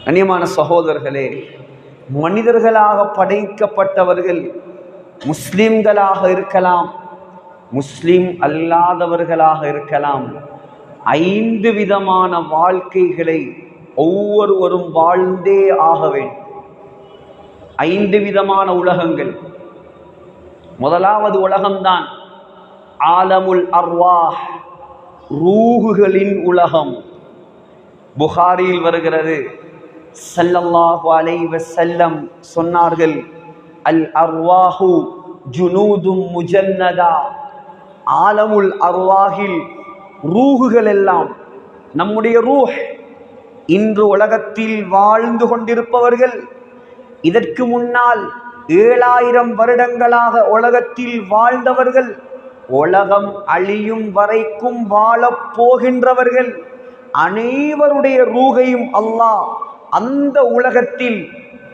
கண்ணியமான சகோதரர்களே, மனிதர்களாக படைக்கப்பட்டவர்கள் முஸ்லிம்களாக இருக்கலாம், முஸ்லிம் அல்லாதவர்களாக இருக்கலாம். 5 விதமான வாழ்க்கைகளை ஒவ்வொருவரும் வாழ்ந்தே ஆக வேண்டும். 5 விதமான உலகங்கள். முதலாவது உலகம்தான் ஆலமுல் அர்வாஹ், ரூஹுகளின் உலகம். புகாரியில் வருகிறது, ஸல்லல்லாஹு அலைஹி வஸல்லம் சொன்னார்கள், அல் அர்வாஹு ஜுனூதும் முஜன்னதா. ஆலமுல் அர்வாஹில் ரூஹுகள் எல்லாம், நம்முடைய ரூஹ், இன்று உலகத்தில் வாழ்ந்து கொண்டிருப்பவர்கள், இதற்கு முன்னால் 7000 வருடங்களாக உலகத்தில் வாழ்ந்தவர்கள், உலகம் அழியும் வரைக்கும் வாழப் போகின்றவர்கள், அனைவருடைய ரூகையும் அல்லாஹ் அந்த உலகத்தில்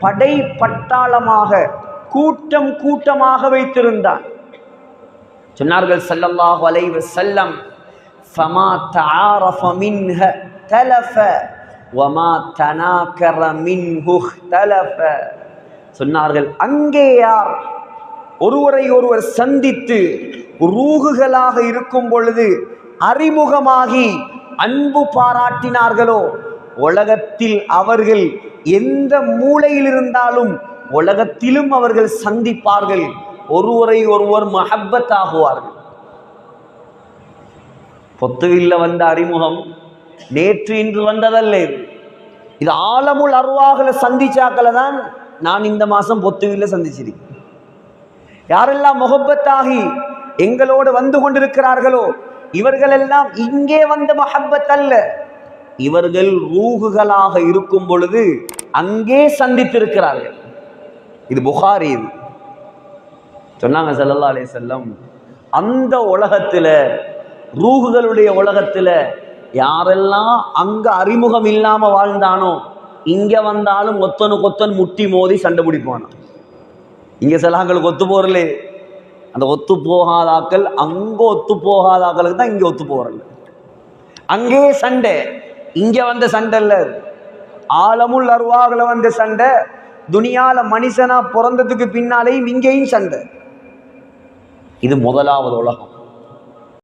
படை பட்டாளமாக கூட்டம் கூட்டமாக வைத்திருந்தான். சொன்னார்கள் ஸல்லல்லாஹு அலைஹி வஸல்லம், ஃபமா தஆரஃப மின்ஹ தலஃப வமா தனாக்கர மின்ஹு இஹ்தலஃப. சொன்னார்கள், அங்கே யார் ஒருவரை ஒருவர் சந்தித்து ரூஹுகளாக இருக்கும் பொழுது அறிமுகமாகி அன்பு பாராட்டினார்களோ, உலகத்தில் அவர்கள் எந்த மூலையில் இருந்தாலும் உலகத்திலும் அவர்கள் சந்திப்பார்கள், ஒருவரை ஒருவர் மஹப்பத் ஆகுவார்கள். பொத்துவில்ல வந்த அறிமுகம் நேற்று இன்று வந்ததல்ல. இது ஆலமுல் அர்வாஹ்ல சந்திச்சாக்களை தான் நான் இந்த மாசம் பொத்துவில்ல சந்திச்சிருக்கேன். யாரெல்லாம் முஹப்பத்தாகி எங்களோடு வந்து கொண்டிருக்கிறார்களோ இவர்கள் எல்லாம் இங்கே வந்த மஹப்பத் அல்ல, இவர்கள் ரூஹுகளாக இருக்கும் பொழுது அங்கே சந்தித்திருக்கிறார்கள். இது புகாரி. இது சொன்னாங்க ஸல்லல்லாஹு அலைஹி வஸல்லம், அந்த உலகத்துல, ரூஹுகளுடைய உலகத்துல யாரெல்லாம் அங்க அறிமுகம் இல்லாம வாழ்ந்தானோ இங்க வந்தாலும் ஒத்தனுக்கு முட்டி மோதி சண்டை பிடிப்பானோ. இங்க சிலாக்களுக்கு ஒத்து போறல, அந்த ஒத்து போகாதாக்கள் அங்க ஒத்து போகாதாக்களுக்கு தான் இங்க ஒத்து போறல. அங்கே சண்டை, இங்க வந்த சண்டை இல்ல. ஆலமுல் அர்வாஹ்ல வந்த சண்டை, துனியால மனுஷனா பிறந்ததுக்கு பின்னாலேயும் இங்கேயும் சண்டை. இது முதலாவது உலகம்.